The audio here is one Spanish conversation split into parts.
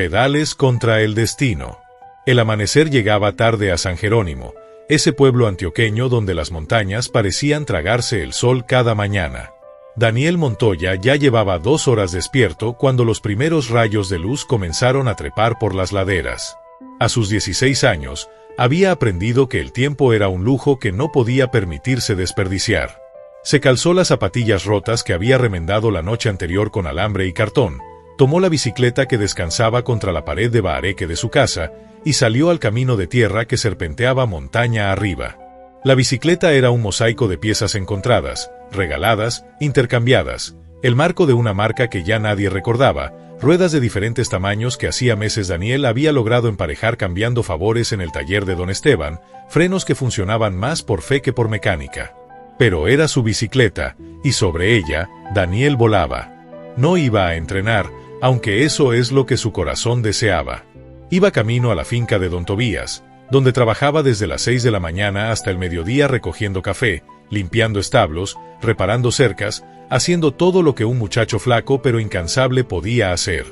Pedales contra el destino. El amanecer llegaba tarde a San Jerónimo, ese pueblo antioqueño donde las montañas parecían tragarse el sol cada mañana. Daniel Montoya ya llevaba 2 horas despierto cuando los primeros rayos de luz comenzaron a trepar por las laderas. A sus 16 años, había aprendido que el tiempo era un lujo que no podía permitirse desperdiciar. Se calzó las zapatillas rotas que había remendado la noche anterior con alambre y cartón, tomó la bicicleta que descansaba contra la pared de bahareque de su casa y salió al camino de tierra que serpenteaba montaña arriba. La bicicleta era un mosaico de piezas encontradas, regaladas, intercambiadas, el marco de una marca que ya nadie recordaba, ruedas de diferentes tamaños que hacía meses Daniel había logrado emparejar cambiando favores en el taller de don Esteban, frenos que funcionaban más por fe que por mecánica. Pero era su bicicleta, y sobre ella, Daniel volaba. No iba a entrenar, aunque eso es lo que su corazón deseaba. Iba camino a la finca de don Tobías, donde trabajaba desde las 6 de la mañana hasta el mediodía recogiendo café, limpiando establos, reparando cercas, haciendo todo lo que un muchacho flaco pero incansable podía hacer.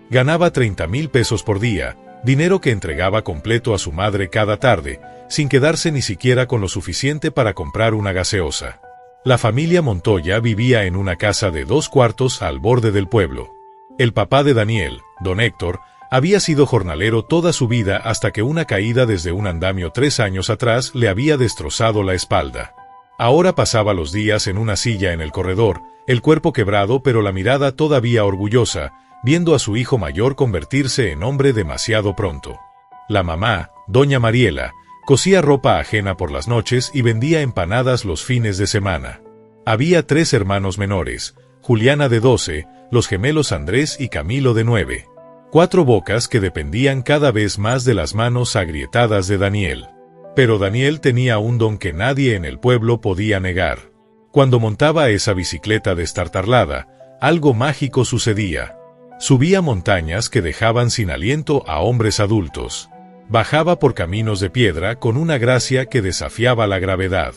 Ganaba 30,000 pesos por día, dinero que entregaba completo a su madre cada tarde, sin quedarse ni siquiera con lo suficiente para comprar una gaseosa. La familia Montoya vivía en una casa de 2 cuartos al borde del pueblo. El papá de Daniel, don Héctor, había sido jornalero toda su vida hasta que una caída desde un andamio 3 años atrás le había destrozado la espalda. Ahora pasaba los días en una silla en el corredor, el cuerpo quebrado pero la mirada todavía orgullosa, viendo a su hijo mayor convertirse en hombre demasiado pronto. La mamá, doña Mariela, cosía ropa ajena por las noches y vendía empanadas los fines de semana. Había 3 hermanos menores, Juliana de 12, los gemelos Andrés y Camilo de 9. 4 bocas que dependían cada vez más de las manos agrietadas de Daniel. Pero Daniel tenía un don que nadie en el pueblo podía negar. Cuando montaba esa bicicleta destartalada, algo mágico sucedía. Subía montañas que dejaban sin aliento a hombres adultos. Bajaba por caminos de piedra con una gracia que desafiaba la gravedad.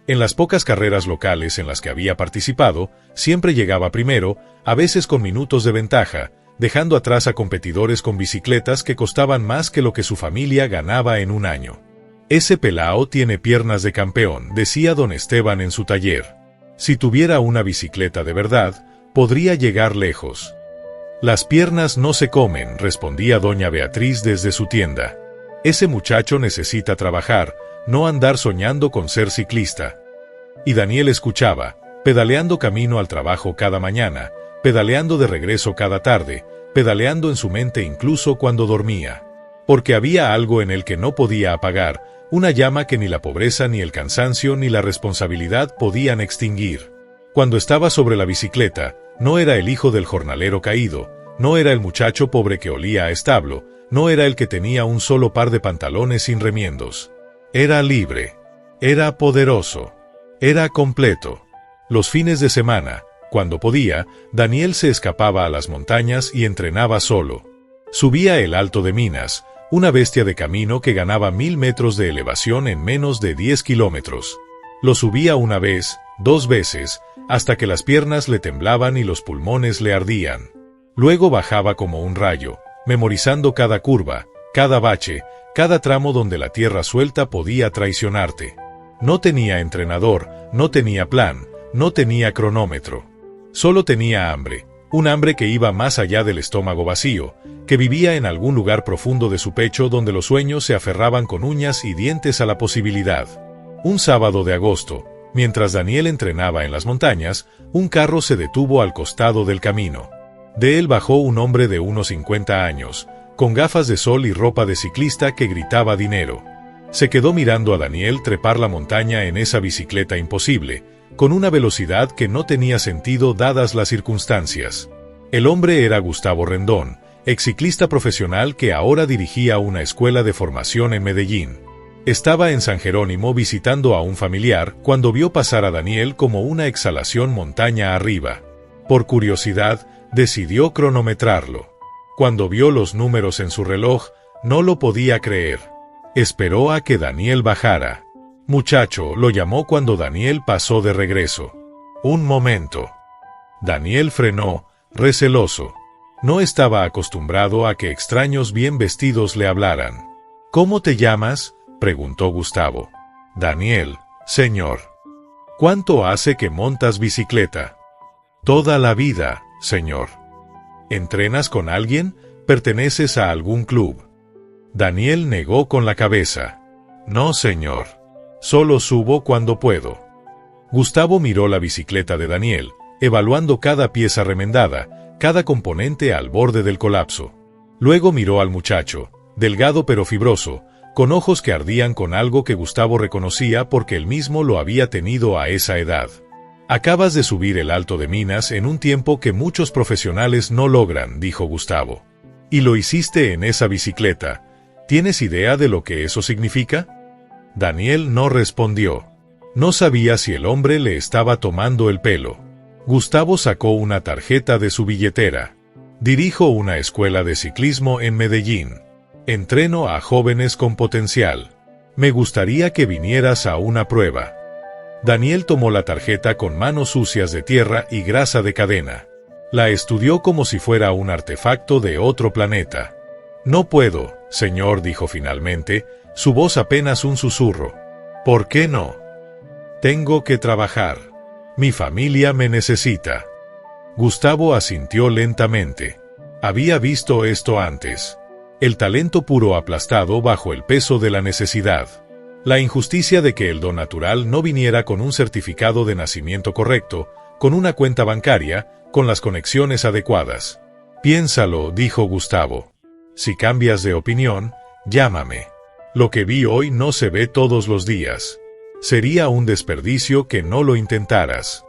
En las pocas carreras locales en las que había participado, siempre llegaba primero, a veces con minutos de ventaja, dejando atrás a competidores con bicicletas que costaban más que lo que su familia ganaba en un año. «Ese pelao tiene piernas de campeón», decía don Esteban en su taller. Si tuviera una bicicleta de verdad, podría llegar lejos. «Las piernas no se comen», respondía doña Beatriz desde su tienda. «Ese muchacho necesita trabajar, no andar soñando con ser ciclista». Y Daniel escuchaba, pedaleando camino al trabajo cada mañana, pedaleando de regreso cada tarde, pedaleando en su mente incluso cuando dormía. Porque había algo en él que no podía apagar, una llama que ni la pobreza ni el cansancio ni la responsabilidad podían extinguir. Cuando estaba sobre la bicicleta, no era el hijo del jornalero caído, no era el muchacho pobre que olía a establo, no era el que tenía un solo par de pantalones sin remiendos. Era libre, era poderoso, era completo. Los fines de semana, cuando podía, Daniel se escapaba a las montañas y entrenaba solo. Subía el Alto de Minas, una bestia de camino que ganaba 1000 metros de elevación en menos de 10 kilómetros. Lo subía una vez, 2 veces, hasta que las piernas le temblaban y los pulmones le ardían. Luego bajaba como un rayo, memorizando cada curva, cada bache, cada tramo donde la tierra suelta podía traicionarte. No tenía entrenador, no tenía plan, no tenía cronómetro. Solo tenía hambre, un hambre que iba más allá del estómago vacío, que vivía en algún lugar profundo de su pecho donde los sueños se aferraban con uñas y dientes a la posibilidad. Un sábado de agosto, mientras Daniel entrenaba en las montañas, un carro se detuvo al costado del camino. De él bajó un hombre de unos 50 años, con gafas de sol y ropa de ciclista que gritaba dinero. Se quedó mirando a Daniel trepar la montaña en esa bicicleta imposible, con una velocidad que no tenía sentido dadas las circunstancias. El hombre era Gustavo Rendón, exciclista profesional que ahora dirigía una escuela de formación en Medellín. Estaba en San Jerónimo visitando a un familiar cuando vio pasar a Daniel como una exhalación montaña arriba. Por curiosidad, decidió cronometrarlo. Cuando vio los números en su reloj, no lo podía creer. Esperó a que Daniel bajara. «Muchacho», lo llamó cuando Daniel pasó de regreso. «Un momento». Daniel frenó, receloso. No estaba acostumbrado a que extraños bien vestidos le hablaran. «¿Cómo te llamas?», preguntó Gustavo. «Daniel, señor». «¿Cuánto hace que montas bicicleta?». «Toda la vida, señor». «¿Entrenas con alguien? ¿Perteneces a algún club?». Daniel negó con la cabeza. «No, señor. Solo subo cuando puedo». Gustavo miró la bicicleta de Daniel, evaluando cada pieza remendada, cada componente al borde del colapso. Luego miró al muchacho, delgado pero fibroso, con ojos que ardían con algo que Gustavo reconocía porque él mismo lo había tenido a esa edad. «Acabas de subir el Alto de Minas en un tiempo que muchos profesionales no logran», dijo Gustavo. «Y lo hiciste en esa bicicleta. ¿Tienes idea de lo que eso significa?». Daniel no respondió. No sabía si el hombre le estaba tomando el pelo. Gustavo sacó una tarjeta de su billetera. «Dirijo una escuela de ciclismo en Medellín. Entreno a jóvenes con potencial. Me gustaría que vinieras a una prueba». Daniel tomó la tarjeta con manos sucias de tierra y grasa de cadena. La estudió como si fuera un artefacto de otro planeta. «No puedo, señor», dijo finalmente, su voz apenas un susurro. «¿Por qué no?». «Tengo que trabajar. Mi familia me necesita». Gustavo asintió lentamente. Había visto esto antes. El talento puro aplastado bajo el peso de la necesidad. La injusticia de que el don natural no viniera con un certificado de nacimiento correcto, con una cuenta bancaria, con las conexiones adecuadas. «Piénsalo», dijo Gustavo. «Si cambias de opinión, llámame. Lo que vi hoy no se ve todos los días. Sería un desperdicio que no lo intentaras».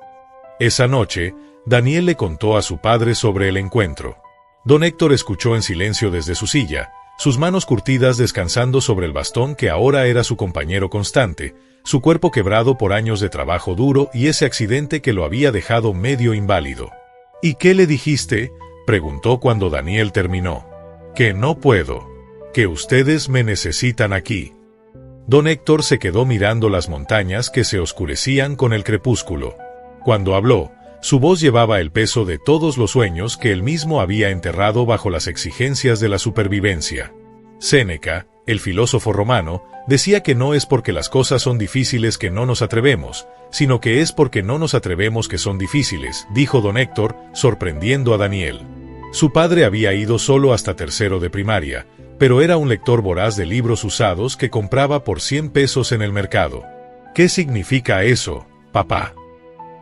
Esa noche, Daniel le contó a su padre sobre el encuentro. Don Héctor escuchó en silencio desde su silla, sus manos curtidas descansando sobre el bastón que ahora era su compañero constante, su cuerpo quebrado por años de trabajo duro y ese accidente que lo había dejado medio inválido. «¿Y qué le dijiste?», preguntó cuando Daniel terminó. «Que no puedo. Que ustedes me necesitan aquí». Don Héctor se quedó mirando las montañas que se oscurecían con el crepúsculo. Cuando habló, su voz llevaba el peso de todos los sueños que él mismo había enterrado bajo las exigencias de la supervivencia. Séneca, el filósofo romano, decía que no es porque las cosas son difíciles que no nos atrevemos, sino que es porque no nos atrevemos que son difíciles, dijo don Héctor, sorprendiendo a Daniel. Su padre había ido solo hasta tercero de primaria, pero era un lector voraz de libros usados que compraba por 100 pesos en el mercado. «¿Qué significa eso, papá?».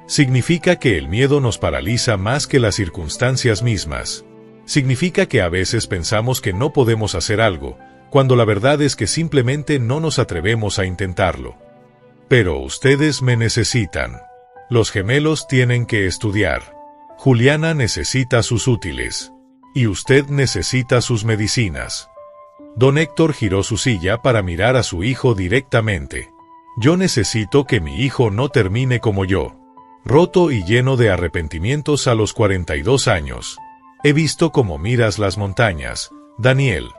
«Significa que el miedo nos paraliza más que las circunstancias mismas. Significa que a veces pensamos que no podemos hacer algo, cuando la verdad es que simplemente no nos atrevemos a intentarlo. Pero ustedes me necesitan. Los gemelos tienen que estudiar. Juliana necesita sus útiles. Y usted necesita sus medicinas». Don Héctor giró su silla para mirar a su hijo directamente. «Yo necesito que mi hijo no termine como yo. Roto y lleno de arrepentimientos a los 42 años. He visto cómo miras las montañas, Daniel.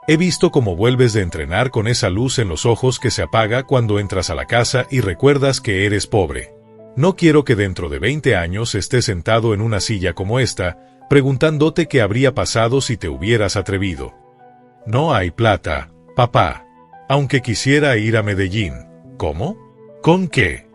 He visto cómo vuelves de entrenar con esa luz en los ojos que se apaga cuando entras a la casa y recuerdas que eres pobre. No quiero que dentro de 20 años estés sentado en una silla como esta, preguntándote qué habría pasado si te hubieras atrevido. No hay plata, papá. Aunque quisiera ir a Medellín. ¿Cómo? ¿Con qué?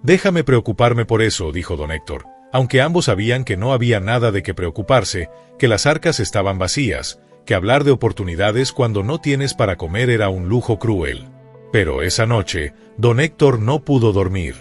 Déjame preocuparme por eso, dijo don Héctor, aunque ambos sabían que no había nada de qué preocuparse, que las arcas estaban vacías, que hablar de oportunidades cuando no tienes para comer era un lujo cruel. Pero esa noche, don Héctor no pudo dormir.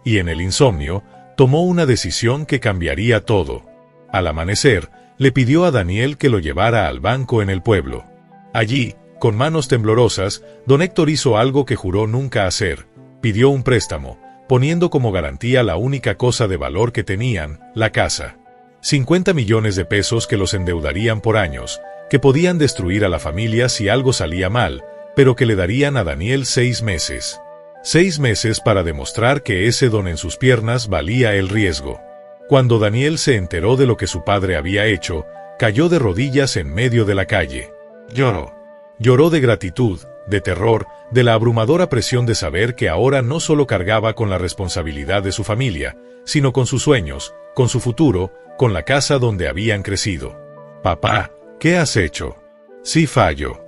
Y en el insomnio, tomó una decisión que cambiaría todo. Al amanecer, le pidió a Daniel que lo llevara al banco en el pueblo. Allí, con manos temblorosas, don Héctor hizo algo que juró nunca hacer. Pidió un préstamo, poniendo como garantía la única cosa de valor que tenían, la casa. 50 millones de pesos que los endeudarían por años, que podían destruir a la familia si algo salía mal, pero que le darían a Daniel 6 meses. 6 meses para demostrar que ese don en sus piernas valía el riesgo. Cuando Daniel se enteró de lo que su padre había hecho, cayó de rodillas en medio de la calle. Lloró. Lloró de gratitud, de terror, de la abrumadora presión de saber que ahora no solo cargaba con la responsabilidad de su familia, sino con sus sueños, con su futuro, con la casa donde habían crecido. Papá, ¿qué has hecho? Sí fallo.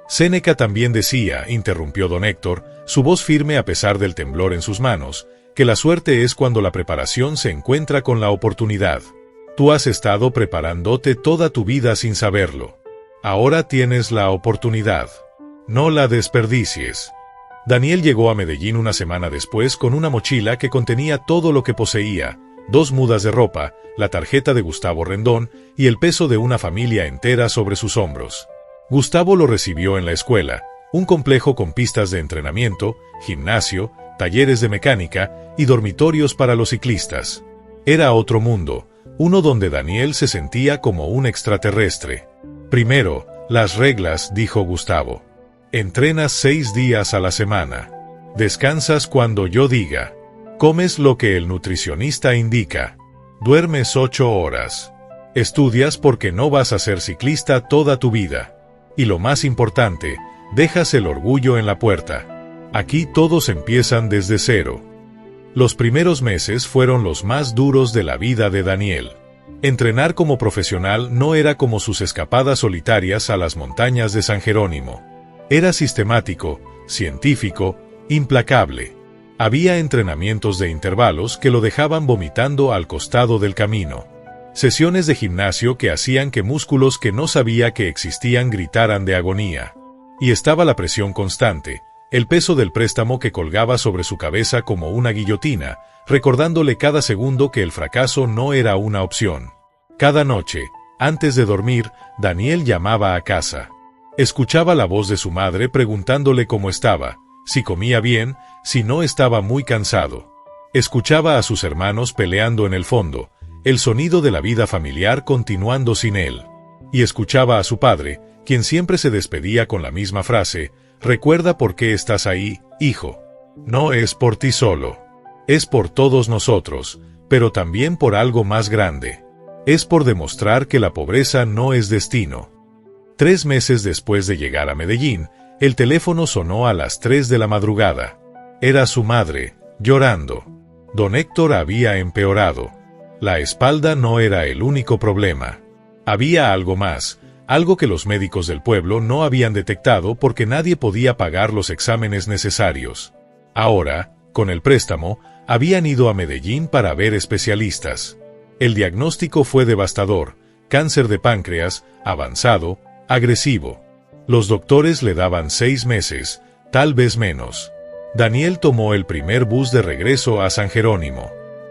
Séneca también decía, interrumpió don Héctor, su voz firme a pesar del temblor en sus manos, que la suerte es cuando la preparación se encuentra con la oportunidad. Tú has estado preparándote toda tu vida sin saberlo. Ahora tienes la oportunidad. No la desperdicies. Daniel llegó a Medellín una semana después con una mochila que contenía todo lo que poseía, 2 mudas de ropa, la tarjeta de Gustavo Rendón y el peso de una familia entera sobre sus hombros. Gustavo lo recibió en la escuela, un complejo con pistas de entrenamiento, gimnasio, talleres de mecánica y dormitorios para los ciclistas. Era otro mundo, uno donde Daniel se sentía como un extraterrestre. Primero, las reglas, dijo Gustavo. Entrenas 6 días a la semana. Descansas cuando yo diga. Comes lo que el nutricionista indica. Duermes 8 horas. Estudias porque no vas a ser ciclista toda tu vida. Y lo más importante, dejas el orgullo en la puerta. Aquí todos empiezan desde cero. Los primeros meses fueron los más duros de la vida de Daniel. Entrenar como profesional no era como sus escapadas solitarias a las montañas de San Jerónimo. Era sistemático, científico, implacable. Había entrenamientos de intervalos que lo dejaban vomitando al costado del camino. Sesiones de gimnasio que hacían que músculos que no sabía que existían gritaran de agonía. Y estaba la presión constante, el peso del préstamo que colgaba sobre su cabeza como una guillotina, recordándole cada segundo que el fracaso no era una opción. Cada noche, antes de dormir, Daniel llamaba a casa. Escuchaba la voz de su madre preguntándole cómo estaba, si comía bien, si no estaba muy cansado. Escuchaba a sus hermanos peleando en el fondo, el sonido de la vida familiar continuando sin él. Y escuchaba a su padre, quien siempre se despedía con la misma frase: recuerda por qué estás ahí, hijo. No es por ti solo. Es por todos nosotros, pero también por algo más grande. Es por demostrar que la pobreza no es destino. 3 meses después de llegar a Medellín, el teléfono sonó a las 3 de la madrugada. Era su madre, llorando. Don Héctor había empeorado. La espalda no era el único problema. Había algo más, algo que los médicos del pueblo no habían detectado porque nadie podía pagar los exámenes necesarios. Ahora, con el préstamo, habían ido a Medellín para ver especialistas. El diagnóstico fue devastador: cáncer de páncreas, avanzado, agresivo. Los doctores le daban 6 meses, tal vez menos. Daniel tomó el primer bus de regreso a San Jerónimo.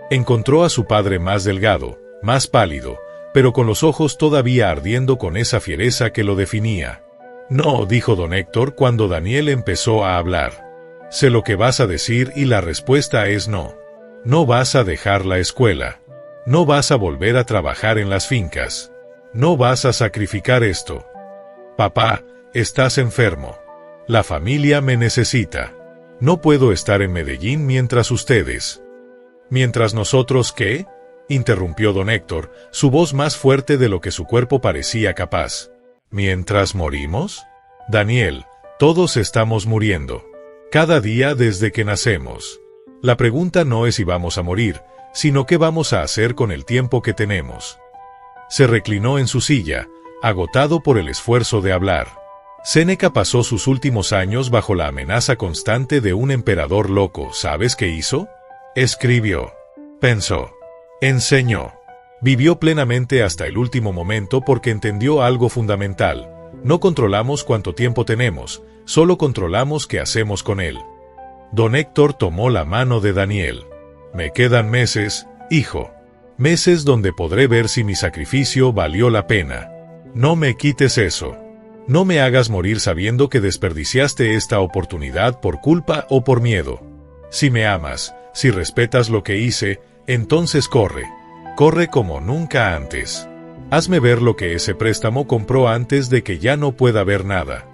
Encontró a su padre más delgado, más pálido, pero con los ojos todavía ardiendo con esa fiereza que lo definía. No, dijo don Héctor cuando Daniel empezó a hablar. Sé lo que vas a decir y la respuesta es no. No vas a dejar la escuela. No vas a volver a trabajar en las fincas. No vas a sacrificar esto. Papá, estás enfermo. La familia me necesita. No puedo estar en Medellín mientras ustedes. ¿Mientras nosotros qué? Interrumpió don Héctor, su voz más fuerte de lo que su cuerpo parecía capaz. ¿Mientras morimos? Daniel, todos estamos muriendo. Cada día desde que nacemos. La pregunta no es si vamos a morir, sino qué vamos a hacer con el tiempo que tenemos. Se reclinó en su silla, agotado por el esfuerzo de hablar. Séneca pasó sus últimos años bajo la amenaza constante de un emperador loco. ¿Sabes qué hizo? Escribió. Pensó. Enseñó. Vivió plenamente hasta el último momento porque entendió algo fundamental. No controlamos cuánto tiempo tenemos, solo controlamos qué hacemos con él. Don Héctor tomó la mano de Daniel. Me quedan meses, hijo. Meses donde podré ver si mi sacrificio valió la pena. No me quites eso. No me hagas morir sabiendo que desperdiciaste esta oportunidad por culpa o por miedo. Si me amas, si respetas lo que hice, entonces corre. Corre como nunca antes. Hazme ver lo que ese préstamo compró antes de que ya no pueda ver nada.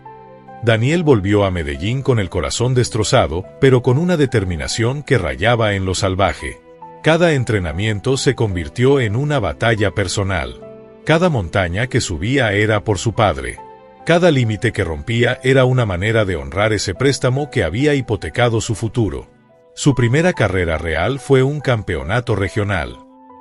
Daniel volvió a Medellín con el corazón destrozado, pero con una determinación que rayaba en lo salvaje. Cada entrenamiento se convirtió en una batalla personal. Cada montaña que subía era por su padre. Cada límite que rompía era una manera de honrar ese préstamo que había hipotecado su futuro. Su primera carrera real fue un campeonato regional.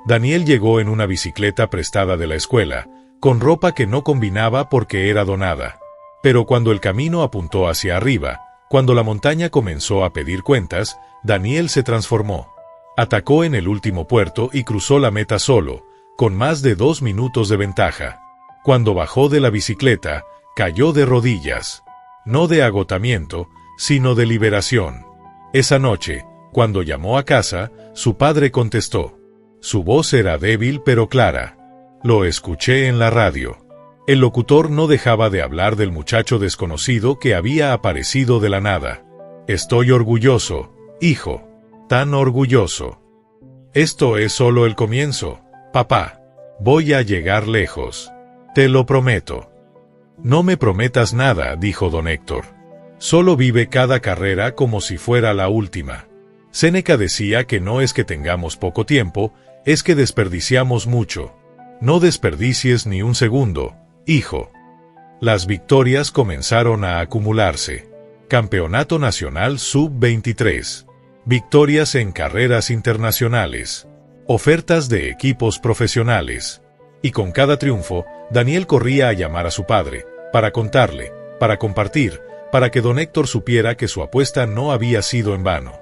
Daniel llegó en una bicicleta prestada de la escuela, con ropa que no combinaba porque era donada. Pero cuando el camino apuntó hacia arriba, cuando la montaña comenzó a pedir cuentas, Daniel se transformó. Atacó en el último puerto y cruzó la meta solo, con más de 2 minutos de ventaja. Cuando bajó de la bicicleta, cayó de rodillas. No de agotamiento, sino de liberación. Esa noche, cuando llamó a casa, su padre contestó. Su voz era débil pero clara. Lo escuché en la radio. El locutor no dejaba de hablar del muchacho desconocido que había aparecido de la nada. Estoy orgulloso, hijo. Tan orgulloso. Esto es solo el comienzo, papá. Voy a llegar lejos. Te lo prometo. No me prometas nada, dijo don Héctor. Solo vive cada carrera como si fuera la última. Séneca decía que no es que tengamos poco tiempo, es que desperdiciamos mucho. No desperdicies ni un segundo, hijo. Las victorias comenzaron a acumularse. Campeonato Nacional Sub-23. Victorias en carreras internacionales. Ofertas de equipos profesionales. Y con cada triunfo, Daniel corría a llamar a su padre, para contarle, para compartir, para que don Héctor supiera que su apuesta no había sido en vano.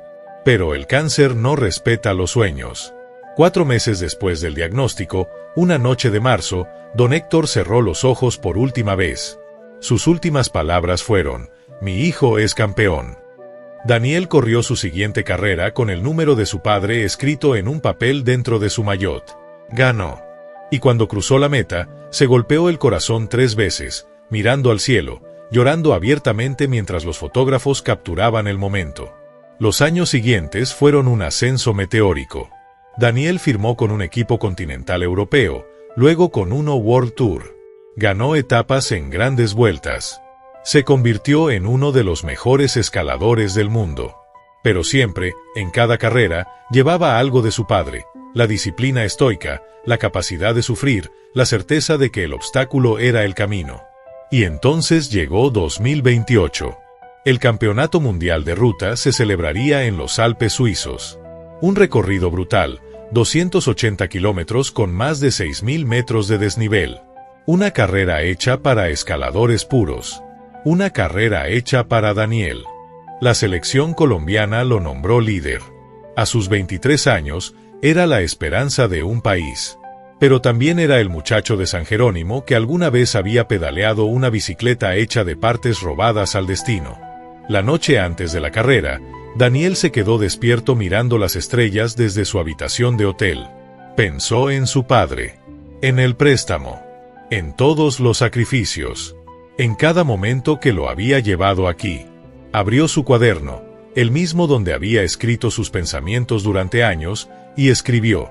Pero el cáncer no respeta los sueños. 4 meses después del diagnóstico, una noche de marzo, don Héctor cerró los ojos por última vez. Sus últimas palabras fueron, «Mi hijo es campeón». Daniel corrió su siguiente carrera con el número de su padre escrito en un papel dentro de su maillot. Ganó. Y cuando cruzó la meta, se golpeó el corazón 3 veces, mirando al cielo, llorando abiertamente mientras los fotógrafos capturaban el momento. Los años siguientes fueron un ascenso meteórico. Daniel firmó con un equipo continental europeo, luego con uno World Tour. Ganó etapas en grandes vueltas. Se convirtió en uno de los mejores escaladores del mundo. Pero siempre, en cada carrera, llevaba algo de su padre, la disciplina estoica, la capacidad de sufrir, la certeza de que el obstáculo era el camino. Y entonces llegó 2028. El Campeonato Mundial de Ruta se celebraría en los Alpes suizos. Un recorrido brutal, 280 kilómetros con más de 6.000 metros de desnivel. Una carrera hecha para escaladores puros. Una carrera hecha para Daniel. La selección colombiana lo nombró líder. A sus 23 años, era la esperanza de un país. Pero también era el muchacho de San Jerónimo que alguna vez había pedaleado una bicicleta hecha de partes robadas al destino. La noche antes de la carrera, Daniel se quedó despierto mirando las estrellas desde su habitación de hotel. Pensó en su padre, en el préstamo, en todos los sacrificios, en cada momento que lo había llevado aquí. Abrió su cuaderno, el mismo donde había escrito sus pensamientos durante años, y escribió: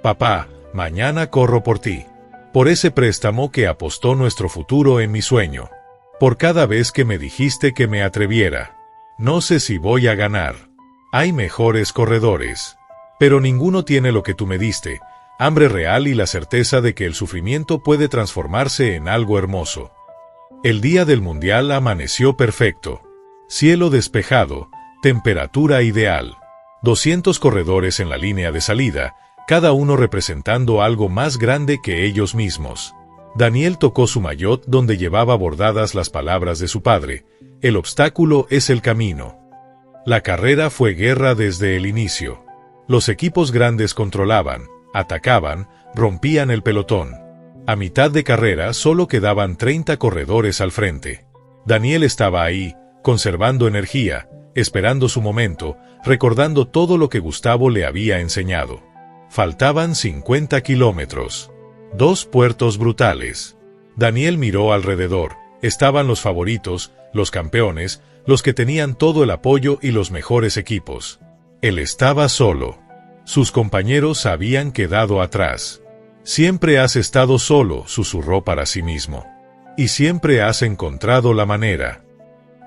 «Papá, mañana corro por ti. Por ese préstamo que apostó nuestro futuro en mi sueño. Por cada vez que me dijiste que me atreviera. No sé si voy a ganar. Hay mejores corredores. Pero ninguno tiene lo que tú me diste, hambre real y la certeza de que el sufrimiento puede transformarse en algo hermoso». El día del Mundial amaneció perfecto. Cielo despejado, temperatura ideal. 200 corredores en la línea de salida, cada uno representando algo más grande que ellos mismos. Daniel tocó su maillot donde llevaba bordadas las palabras de su padre: «El obstáculo es el camino». La carrera fue guerra desde el inicio. Los equipos grandes controlaban, atacaban, rompían el pelotón. A mitad de carrera solo quedaban 30 corredores al frente. Daniel estaba ahí, conservando energía, esperando su momento, recordando todo lo que Gustavo le había enseñado. Faltaban 50 kilómetros. 2 puertos brutales. Daniel miró alrededor. Estaban los favoritos, los campeones, los que tenían todo el apoyo y los mejores equipos. Él estaba solo. Sus compañeros habían quedado atrás. «Siempre has estado solo», susurró para sí mismo. «Y siempre has encontrado la manera».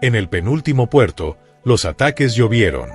En el penúltimo puerto, los ataques llovieron.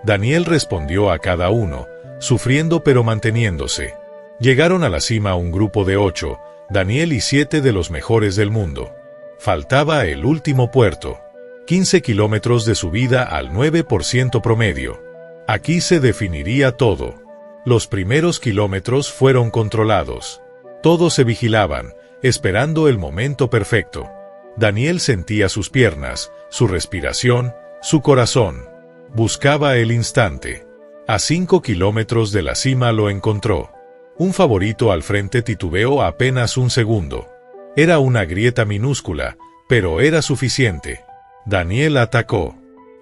Daniel respondió a cada uno, sufriendo pero manteniéndose. Llegaron a la cima un grupo de 8, Daniel y 7 de los mejores del mundo. Faltaba el último puerto. 15 kilómetros de subida al 9% promedio. Aquí se definiría todo. Los primeros kilómetros fueron controlados. Todos se vigilaban, esperando el momento perfecto. Daniel sentía sus piernas, su respiración, su corazón. Buscaba el instante. A 5 kilómetros de la cima lo encontró. Un favorito al frente titubeó apenas un segundo. Era una grieta minúscula, pero era suficiente. Daniel atacó.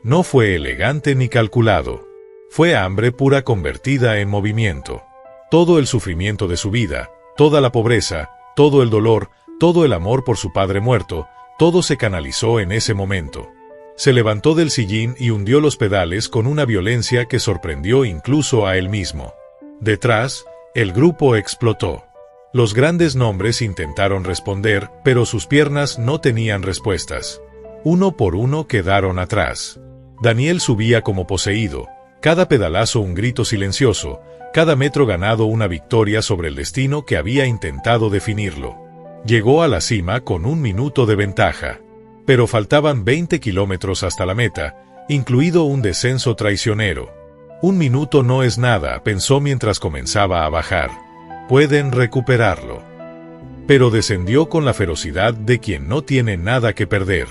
No fue elegante ni calculado. Fue hambre pura convertida en movimiento. Todo el sufrimiento de su vida, toda la pobreza, todo el dolor, todo el amor por su padre muerto, todo se canalizó en ese momento. Se levantó del sillín y hundió los pedales con una violencia que sorprendió incluso a él mismo. Detrás, el grupo explotó. Los grandes nombres intentaron responder, pero sus piernas no tenían respuestas. Uno por uno quedaron atrás. Daniel subía como poseído, cada pedalazo un grito silencioso, cada metro ganado una victoria sobre el destino que había intentado definirlo. Llegó a la cima con 1 minuto de ventaja. Pero faltaban 20 kilómetros hasta la meta, incluido un descenso traicionero. 1 minuto no es nada, pensó mientras comenzaba a bajar. Pueden recuperarlo. Pero descendió con la ferocidad de quien no tiene nada que perder.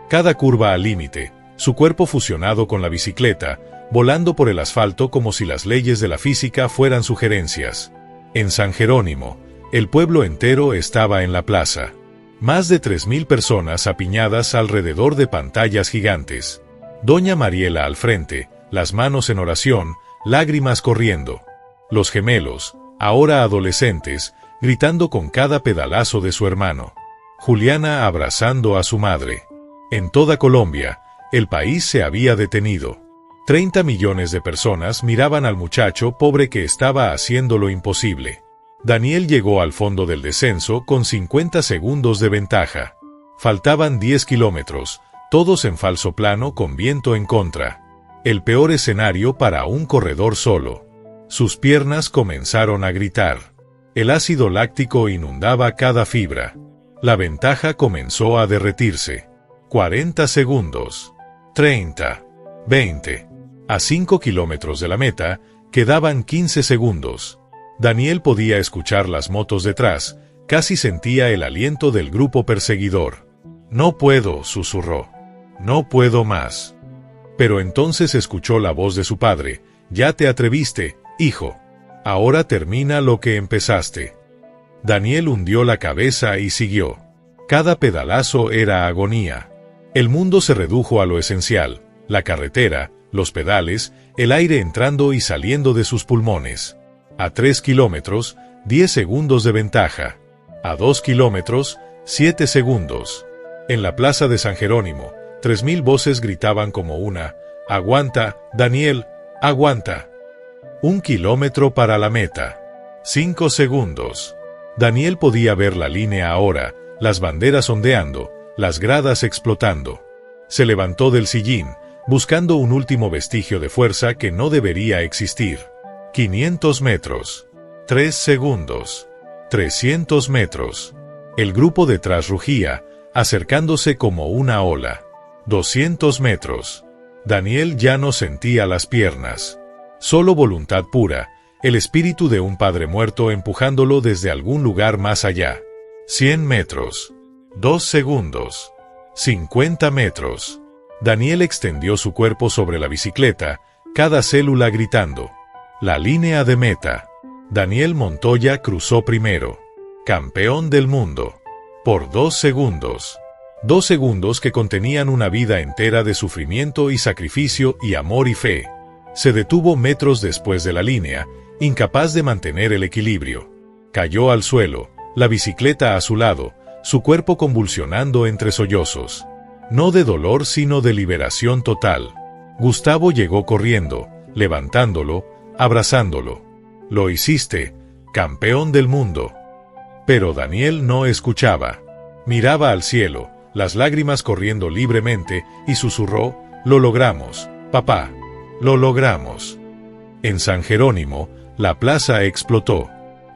Cada curva al límite, su cuerpo fusionado con la bicicleta, volando por el asfalto como si las leyes de la física fueran sugerencias. En San Jerónimo, el pueblo entero estaba en la plaza. Más de 3.000 personas apiñadas alrededor de pantallas gigantes. Doña Mariela al frente, las manos en oración, lágrimas corriendo. Los gemelos, ahora adolescentes, gritando con cada pedalazo de su hermano. Juliana abrazando a su madre. En toda Colombia, el país se había detenido. 30 millones de personas miraban al muchacho pobre que estaba haciendo lo imposible. Daniel llegó al fondo del descenso con 50 segundos de ventaja. Faltaban 10 kilómetros, todos en falso plano con viento en contra. El peor escenario para un corredor solo. Sus piernas comenzaron a gritar. El ácido láctico inundaba cada fibra. La ventaja comenzó a derretirse. 40 segundos. 30. 20. A 5 kilómetros de la meta, quedaban 15 segundos. Daniel podía escuchar las motos detrás, casi sentía el aliento del grupo perseguidor. «No puedo», susurró. «No puedo más». Pero entonces escuchó la voz de su padre. «Ya te atreviste, hijo. Ahora termina lo que empezaste». Daniel hundió la cabeza y siguió. Cada pedalazo era agonía. El mundo se redujo a lo esencial, la carretera, los pedales, el aire entrando y saliendo de sus pulmones. A 3 kilómetros, 10 segundos de ventaja. A 2 kilómetros, 7 segundos. En la plaza de San Jerónimo, 3.000 voces gritaban como una: «Aguanta, Daniel, aguanta». 1 kilómetro para la meta. 5 segundos. Daniel podía ver la línea ahora, las banderas ondeando, las gradas explotando. Se levantó del sillín, buscando un último vestigio de fuerza que no debería existir. 500 metros. 3 segundos. 300 metros. El grupo detrás rugía, acercándose como una ola. 200 metros. Daniel ya no sentía las piernas. Solo voluntad pura, el espíritu de un padre muerto empujándolo desde algún lugar más allá. 100 metros. 2 segundos. 50 metros. Daniel extendió su cuerpo sobre la bicicleta, cada célula gritando. La línea de meta. Daniel Montoya cruzó primero. Campeón del mundo. Por 2 segundos. 2 segundos que contenían una vida entera de sufrimiento y sacrificio y amor y fe. Se detuvo metros después de la línea, incapaz de mantener el equilibrio. Cayó al suelo, la bicicleta a su lado, su cuerpo convulsionando entre sollozos. No de dolor sino de liberación total. Gustavo llegó corriendo, levantándolo, abrazándolo. «Lo hiciste, campeón del mundo». Pero Daniel no escuchaba. Miraba al cielo, las lágrimas corriendo libremente, y susurró: «Lo logramos, papá. Lo logramos». En San Jerónimo, la plaza explotó.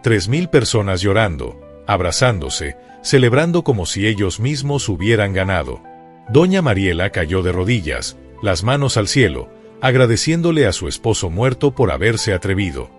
3.000 personas llorando, abrazándose, celebrando como si ellos mismos hubieran ganado. Doña Mariela cayó de rodillas, las manos al cielo, agradeciéndole a su esposo muerto por haberse atrevido.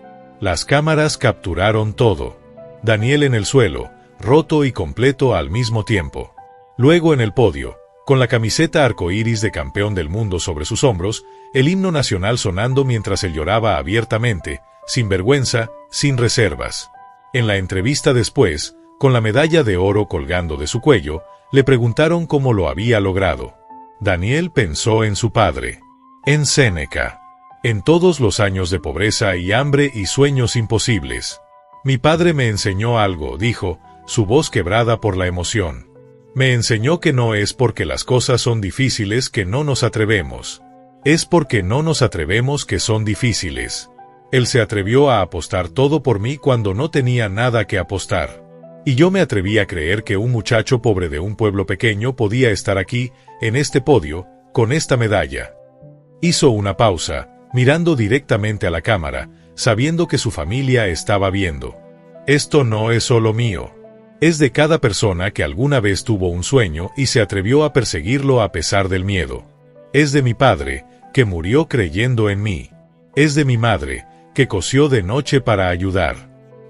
Las cámaras capturaron todo. Daniel en el suelo, roto y completo al mismo tiempo. Luego en el podio, con la camiseta arcoíris de campeón del mundo sobre sus hombros, el himno nacional sonando mientras él lloraba abiertamente, sin vergüenza, sin reservas. En la entrevista después, con la medalla de oro colgando de su cuello, le preguntaron cómo lo había logrado. Daniel pensó en su padre, en Séneca, en todos los años de pobreza y hambre y sueños imposibles. Mi padre me enseñó algo, dijo, su voz quebrada por la emoción. Me enseñó que no es porque las cosas son difíciles que no nos atrevemos. Es porque no nos atrevemos que son difíciles. Él se atrevió a apostar todo por mí cuando no tenía nada que apostar. Y yo me atreví a creer que un muchacho pobre de un pueblo pequeño podía estar aquí, en este podio, con esta medalla. Hizo una pausa, mirando directamente a la cámara, sabiendo que su familia estaba viendo. Esto no es solo mío. Es de cada persona que alguna vez tuvo un sueño y se atrevió a perseguirlo a pesar del miedo. Es de mi padre, que murió creyendo en mí. Es de mi madre, que cosió de noche para ayudar.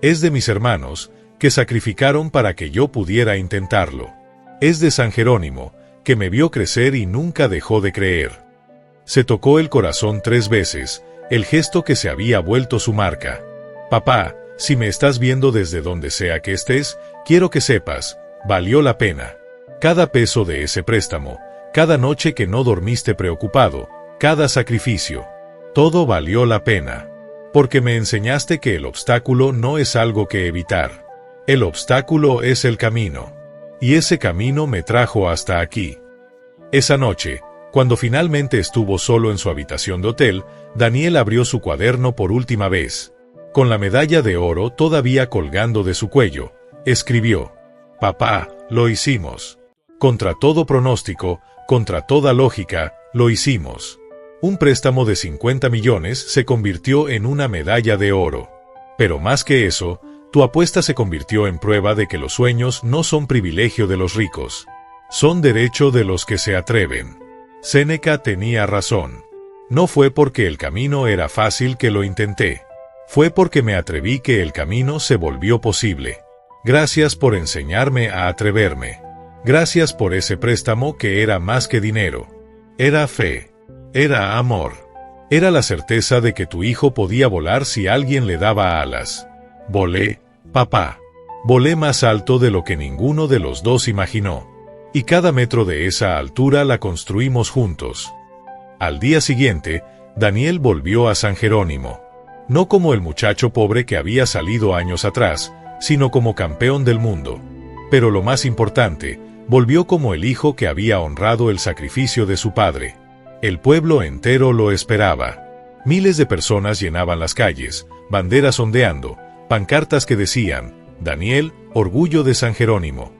Es de mis hermanos, que sacrificaron para que yo pudiera intentarlo. Es de San Jerónimo, que me vio crecer y nunca dejó de creer. Se tocó el corazón 3 veces, el gesto que se había vuelto su marca. Papá, si me estás viendo desde donde sea que estés, quiero que sepas, valió la pena. Cada peso de ese préstamo, cada noche que no dormiste preocupado, cada sacrificio, todo valió la pena. Porque me enseñaste que el obstáculo no es algo que evitar. El obstáculo es el camino. Y ese camino me trajo hasta aquí. Esa noche, cuando finalmente estuvo solo en su habitación de hotel, Daniel abrió su cuaderno por última vez. Con la medalla de oro todavía colgando de su cuello, escribió: Papá, lo hicimos. Contra todo pronóstico, contra toda lógica, lo hicimos. Un préstamo de 50 millones se convirtió en una medalla de oro. Pero más que eso, tu apuesta se convirtió en prueba de que los sueños no son privilegio de los ricos. Son derecho de los que se atreven. Séneca tenía razón. No fue porque el camino era fácil que lo intenté. Fue porque me atreví que el camino se volvió posible. Gracias por enseñarme a atreverme. Gracias por ese préstamo que era más que dinero. Era fe. Era amor. Era la certeza de que tu hijo podía volar si alguien le daba alas. Volé, papá. Volé más alto de lo que ninguno de los dos imaginó. Y cada metro de esa altura la construimos juntos. Al día siguiente, Daniel volvió a San Jerónimo. No como el muchacho pobre que había salido años atrás, sino como campeón del mundo. Pero lo más importante, volvió como el hijo que había honrado el sacrificio de su padre. El pueblo entero lo esperaba. Miles de personas llenaban las calles, banderas ondeando, pancartas que decían: Daniel, orgullo de San Jerónimo.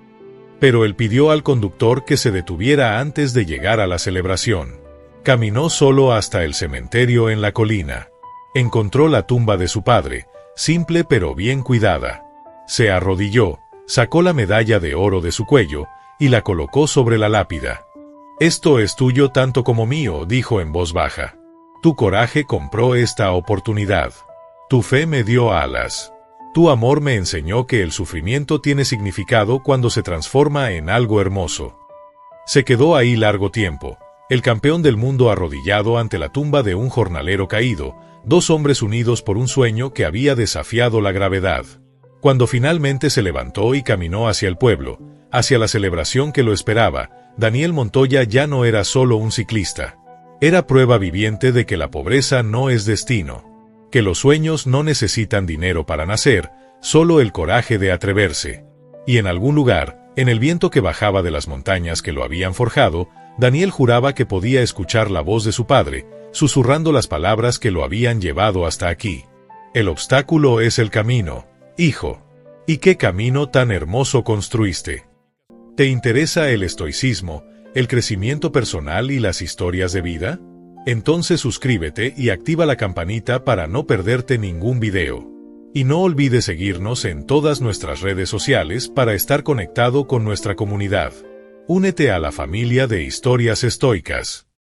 Pero él pidió al conductor que se detuviera antes de llegar a la celebración. Caminó solo hasta el cementerio en la colina. Encontró la tumba de su padre, simple pero bien cuidada. Se arrodilló, sacó la medalla de oro de su cuello y la colocó sobre la lápida. Esto es tuyo tanto como mío, dijo en voz baja. Tu coraje compró esta oportunidad. Tu fe me dio alas. Tu amor me enseñó que el sufrimiento tiene significado cuando se transforma en algo hermoso. Se quedó ahí largo tiempo, el campeón del mundo arrodillado ante la tumba de un jornalero caído, 2 hombres unidos por un sueño que había desafiado la gravedad. Cuando finalmente se levantó y caminó hacia el pueblo, hacia la celebración que lo esperaba, Daniel Montoya ya no era solo un ciclista. Era prueba viviente de que la pobreza no es destino. Que los sueños no necesitan dinero para nacer, solo el coraje de atreverse. Y en algún lugar, en el viento que bajaba de las montañas que lo habían forjado, Daniel juraba que podía escuchar la voz de su padre, susurrando las palabras que lo habían llevado hasta aquí. El obstáculo es el camino, hijo. ¿Y qué camino tan hermoso construiste? ¿Te interesa el estoicismo, el crecimiento personal y las historias de vida? Entonces suscríbete y activa la campanita para no perderte ningún video. Y no olvides seguirnos en todas nuestras redes sociales para estar conectado con nuestra comunidad. Únete a la familia de Historias Estoicas.